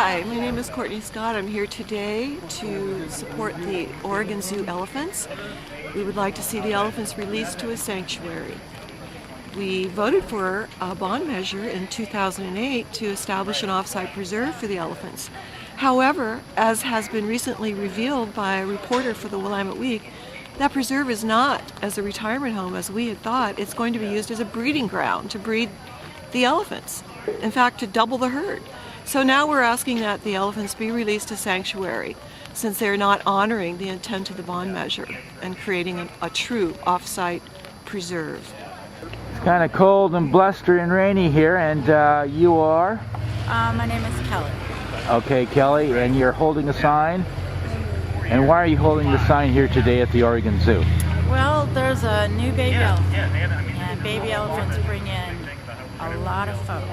Hi, my name is Courtney Scott. I'm here today to support the Oregon Zoo elephants. We would like to see the elephants released to a sanctuary. We voted for a bond measure in 2008 to establish an off-site preserve for the elephants. However, as has been recently revealed by a reporter for the Willamette Week, that preserve is not as a retirement home as we had thought. It's going to be used as a breeding ground to breed the elephants. In fact, to double the herd. So now we're asking that the elephants be released to sanctuary, since they're not honoring the intent of the bond measure and creating a true off-site preserve. It's kind of cold and blustery and rainy here, and you are? My name is Kelly. Okay, Kelly, and you're holding a sign? And why are you holding the sign here today at the Oregon Zoo? Well, there's a new baby elephant, and baby elephants bring in a lot of folks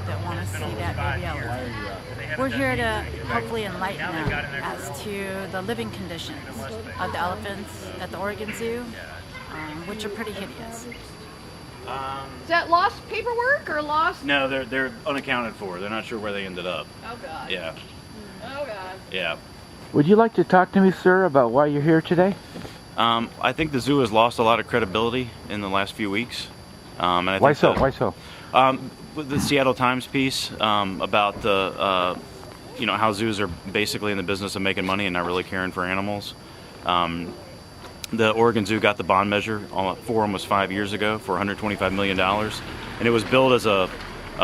that want to see that baby elephant. We're here to hopefully enlighten them as to the living conditions of the elephants at the Oregon Zoo, which are pretty hideous. Is that lost paperwork or lost? No, they're unaccounted for. They're not sure where they ended up. Oh God. Yeah. Oh God. Yeah. Would you like to talk to me, sir, about why you're here today? I think the zoo has lost a lot of credibility in the last few weeks. And I think Why so? Why so? With the Seattle Times piece about the, how zoos are basically in the business of making money and not really caring for animals. The Oregon Zoo got the bond measure for almost 5 years ago for $125 million. And it was billed as a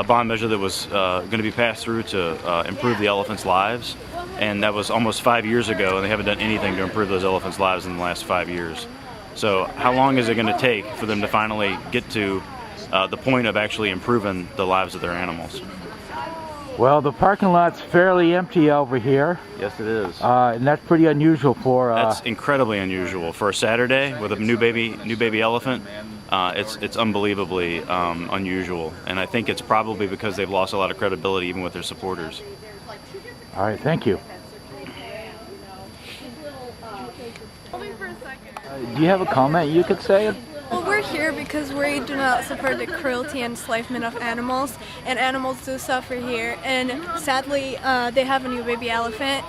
bond measure that was going to be passed through to improve the elephants' lives. And that was almost 5 years ago, and they haven't done anything to improve those elephants' lives in the last 5 years. So how long is it going to take for them to finally get to the point of actually improving the lives of their animals? Well, the parking lot's fairly empty over here. Yes, it is. And that's pretty unusual for... That's incredibly unusual. For a Saturday with a new baby elephant, it's unbelievably unusual. And I think it's probably because they've lost a lot of credibility even with their supporters. All right, thank you. Do you have a comment you could say? Well, we're here because we do not support the cruelty and enslavement of animals, and animals do suffer here. And sadly, they have a new baby elephant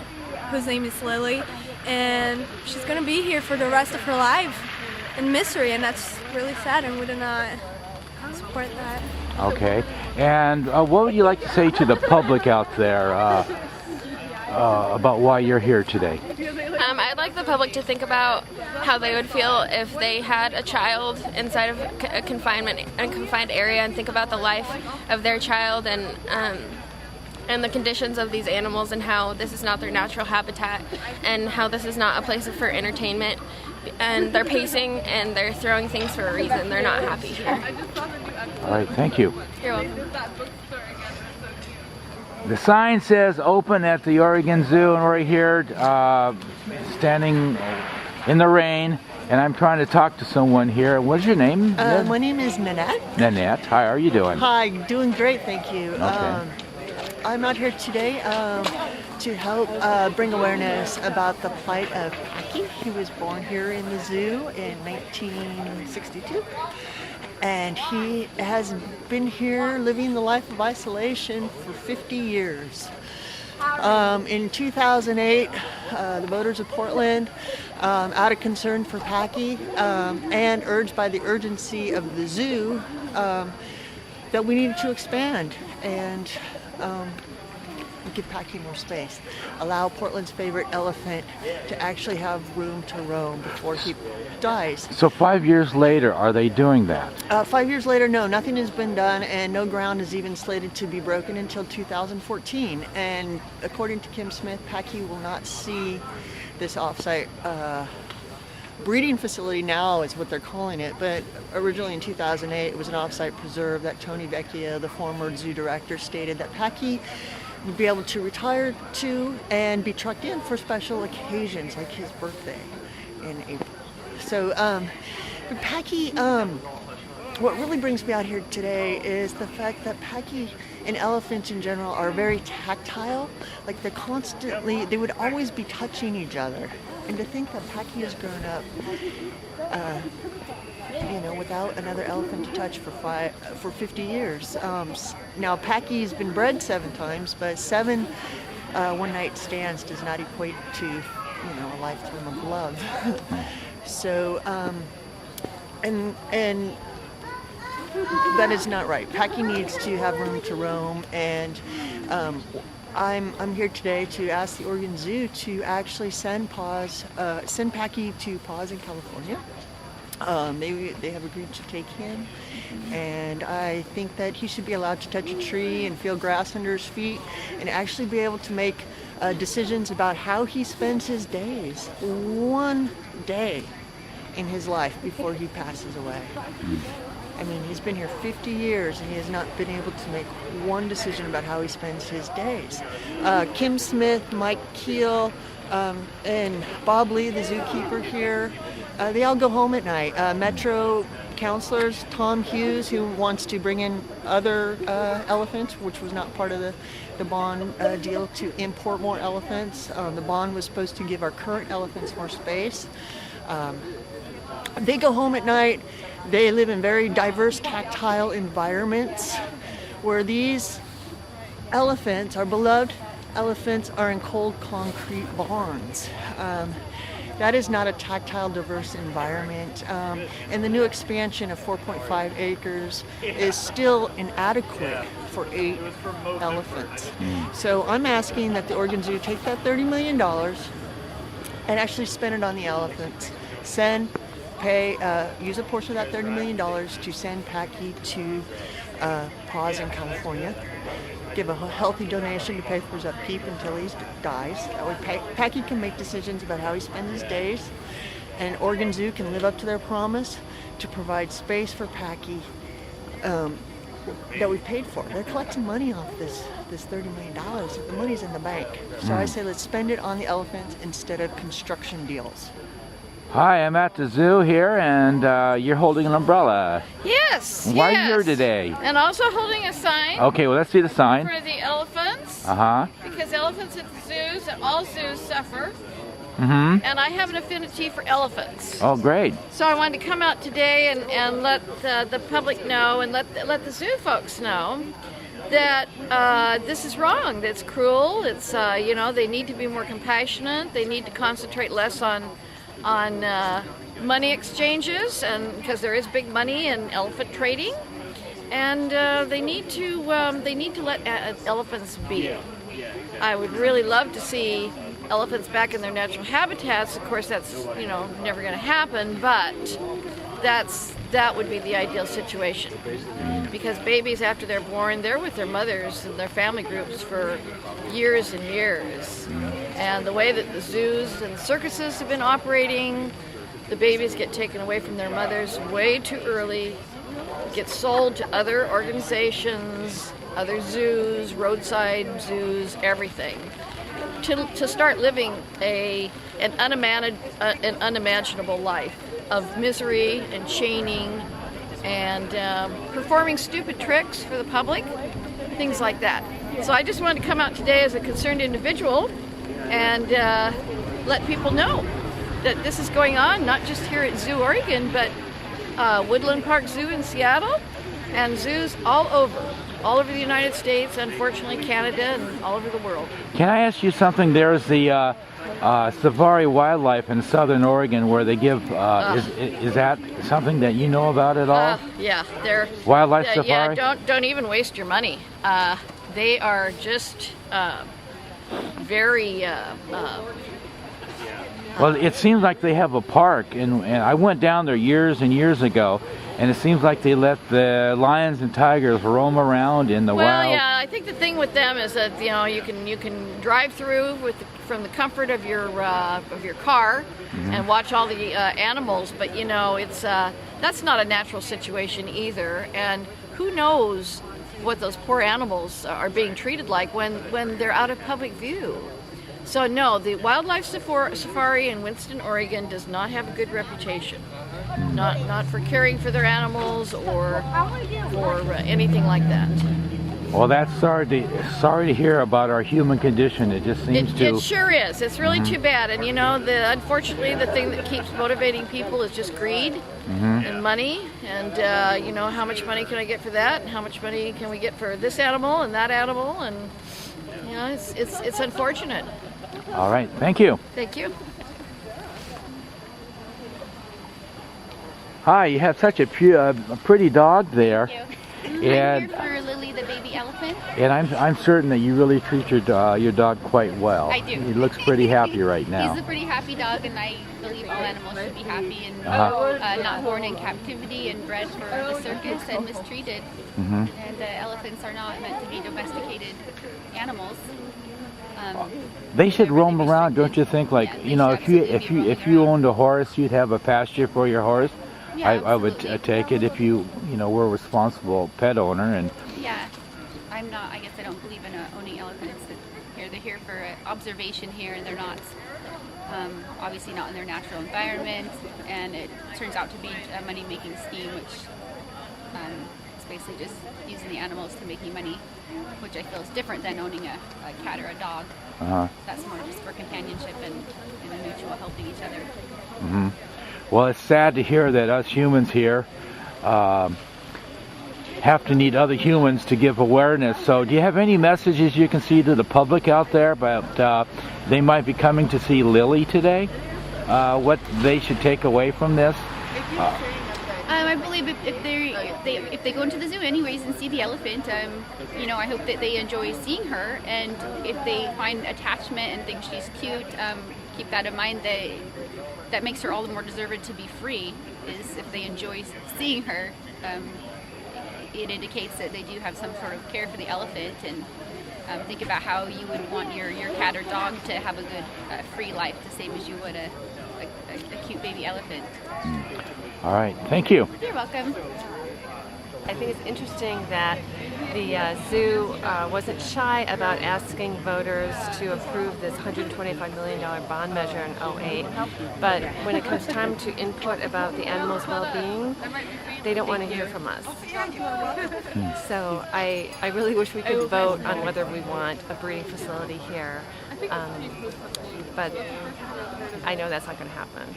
whose name is Lily, and she's going to be here for the rest of her life in misery, and that's really sad, and we do not support that. Okay. And what would you like to say to the public out there about why you're here today? I'd like the public to think about how they would feel if they had a child inside of a confined area, and think about the life of their child and the conditions of these animals, and how this is not their natural habitat, and how this is not a place for entertainment, and they're pacing and they're throwing things for a reason. They're not happy here. All right, thank you. You're welcome. The sign says open at the Oregon Zoo, and we're here standing in the rain, and I'm trying to talk to someone here. What's your name? My name is Nanette. Nanette. Hi, how are you doing? Hi, doing great, thank you. Okay. I'm out here today to help bring awareness about the plight of Packy. He was born here in the zoo in 1962. And he has been here living the life of isolation for 50 years. In 2008, the voters of Portland, out of concern for Packy and urged by the urgency of the zoo, that we needed to expand and give Packy more space. Allow Portland's favorite elephant to actually have room to roam before he dies. So 5 years later, are they doing that? 5 years later, no, nothing has been done, and no ground is even slated to be broken until 2014. And according to Kim Smith, Packy will not see this off-site breeding facility now is what they're calling it, but originally in 2008 it was an off-site preserve that Tony Vecchia, the former zoo director, stated that Packy would be able to retire to and be trucked in for special occasions like his birthday in April. So, but Packy, what really brings me out here today is the fact that Packy and elephants in general are very tactile. Like they would always be touching each other. And to think that Packy has grown up, without another elephant to touch for 50 years. Now Packy's been bred 7 times, but 7 one night stands does not equate to, a lifetime of love. So, and that is not right. Packy needs to have room to roam, and I'm here today to ask the Oregon Zoo to actually send Packy to Paws in California. They have agreed to take him, and I think that he should be allowed to touch a tree and feel grass under his feet and actually be able to make decisions about how he spends his days. One day in his life before he passes away. I mean, he's been here 50 years and he has not been able to make one decision about how he spends his days. Kim Smith, Mike Keel, and Bob Lee, the zookeeper here, they all go home at night. Metro counselors, Tom Hughes, who wants to bring in other elephants, which was not part of the bond deal, to import more elephants. The bond was supposed to give our current elephants more space. They go home at night. They live in very diverse tactile environments where these elephants, our beloved elephants, are in cold concrete barns. That is not a tactile, diverse environment. And the new expansion of 4.5 acres is still inadequate for 8 elephants. So I'm asking that the Oregon Zoo take that $30 million and actually spend it on the elephants. Use a portion of that $30 million to send Packy to Paws in California. Give a healthy donation to pay for his upkeep until he dies. That way Packy can make decisions about how he spends his days, and Oregon Zoo can live up to their promise to provide space for Packy that we paid for. They're collecting money off this $30 million. The money's in the bank. So I say let's spend it on the elephants instead of construction deals. Hi, I'm at the zoo here, and you're holding an umbrella. Yes. Why are you here today? And also holding a sign. Okay, well, let's see the sign. For the elephants. Uh-huh. Because elephants at the zoos, and all zoos suffer. Mm-hmm. And I have an affinity for elephants. Oh, great. So I wanted to come out today and let the public know, and let the zoo folks know that this is wrong. That's cruel. It's they need to be more compassionate. They need to concentrate less on money exchanges, and because there is big money in elephant trading, and they need to let elephants be. I would really love to see elephants back in their natural habitats. Of course, that's never going to happen, but that would be the ideal situation, because babies, after they're born, they're with their mothers and their family groups for years and years. And the way that the zoos and circuses have been operating, the babies get taken away from their mothers way too early, get sold to other organizations, other zoos, roadside zoos, everything, to start living an unimaginable life of misery and chaining and performing stupid tricks for the public, things like that. So I just wanted to come out today as a concerned individual and let people know that this is going on, not just here at Zoo Oregon, but Woodland Park Zoo in Seattle, and zoos all over the United States, unfortunately Canada, and all over the world. Can I ask you something? There's the Safari Wildlife in Southern Oregon where they give, is that something that you know about at all? Yeah, they're Wildlife Safari? Yeah, don't even waste your money. They are just very well, it seems like they have a park, and I went down there years and years ago, and it seems like they let the lions and tigers roam around in the wild. Well, yeah, I think the thing with them is that you can drive through from the comfort of your car and watch all the animals, but it's that's not a natural situation either, and who knows what those poor animals are being treated like when they're out of public view. So no, the Wildlife Safari in Winston, Oregon does not have a good reputation. Not for caring for their animals or for anything like that. Well, that's sorry to hear about our human condition. It just seems to... It sure is. It's really too bad. And unfortunately, the thing that keeps motivating people is just greed and money. And how much money can I get for that? And how much money can we get for this animal and that animal? And You know, it's unfortunate. All right, thank you. Thank you. Hi, you have such a pretty dog there. Thank you. And I'm here for Lily the baby elephant. and I'm certain that you really treat your dog quite well. I do. He looks pretty happy right now. He's a pretty happy dog, and I believe all animals should be happy and not born in captivity and bred for the circus and mistreated. Mm-hmm. And elephants are not meant to be domesticated animals. They should roam around, don't you think? Like, Yeah, you know, they should if absolutely be you roaming owned a horse, you'd have a pasture for your horse. Yeah, I would absolutely. take it if you were a responsible pet owner. And Yeah, I'm not. I guess I don't believe in owning elephants. They're here for observation here, and they're not obviously not in their natural environment. And it turns out to be a money-making scheme, which is basically just using the animals to make you money, which I feel is different than owning a cat or a dog. That's more just for companionship and a mutual helping each other. mm-hmm. Well, it's sad to hear that us humans here have to need other humans to give awareness. So do you have any messages you can see to the public out there about they might be coming to see Lily today? What they should take away from this? I believe if they go into the zoo anyways and see the elephant, I hope that they enjoy seeing her, and if they find attachment and think she's cute, keep that in mind. That makes her all the more deserved to be free. Is if they enjoy seeing her, it indicates that they do have some sort of care for the elephant, and think about how you would want your cat or dog to have a good free life, the same as you would a cute baby elephant. All right, thank you. You're welcome. I think it's interesting that the zoo wasn't shy about asking voters to approve this $125 million bond measure in 2008, but when it comes time to input about the animals' well-being, they don't want to hear from us. So I really wish we could vote on whether we want a breeding facility here, but I know that's not going to happen.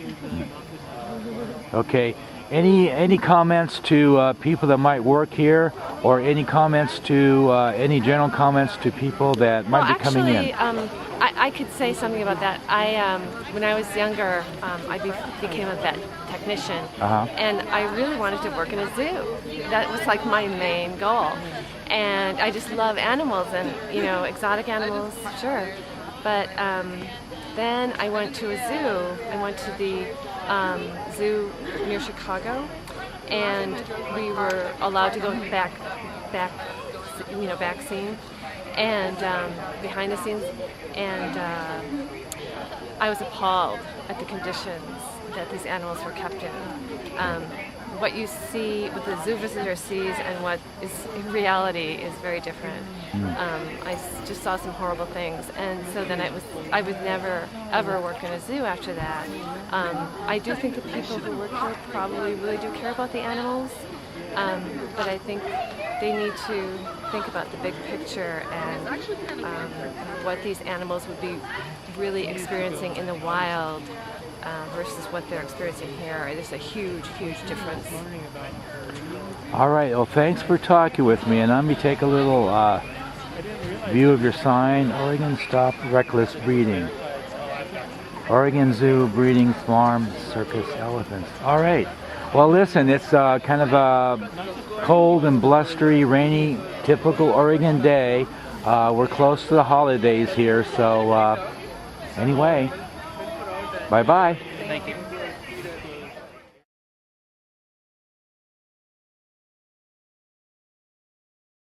Okay. Any comments to people that might work here, or any comments to any general comments to people that might be coming in? I could say something about that. When I was younger, I became a vet technician, and I really wanted to work in a zoo. That was like my main goal, and I just love animals and exotic animals, sure. But then I went to a zoo. I went to the zoo near Chicago, and we were allowed to go back scene and behind the scenes, and I was appalled at the conditions that these animals were kept in. What you see, what the zoo visitor sees, and what is in reality is very different. I just saw some horrible things, and so then I would never ever work in a zoo after that. I do think the people who work here probably really do care about the animals, but I think they need to think about the big picture and what these animals would be really experiencing in the wild versus what they're experiencing here. There's a huge, huge difference. All right, well, thanks for talking with me, and let me take a little view of your sign. Oregon Stop Reckless Breeding. Oregon Zoo Breeding Farm Circus Elephants. All right. Well, listen, it's kind of a cold and blustery, rainy, typical Oregon day. We're close to the holidays here, so anyway, bye-bye. Thank you.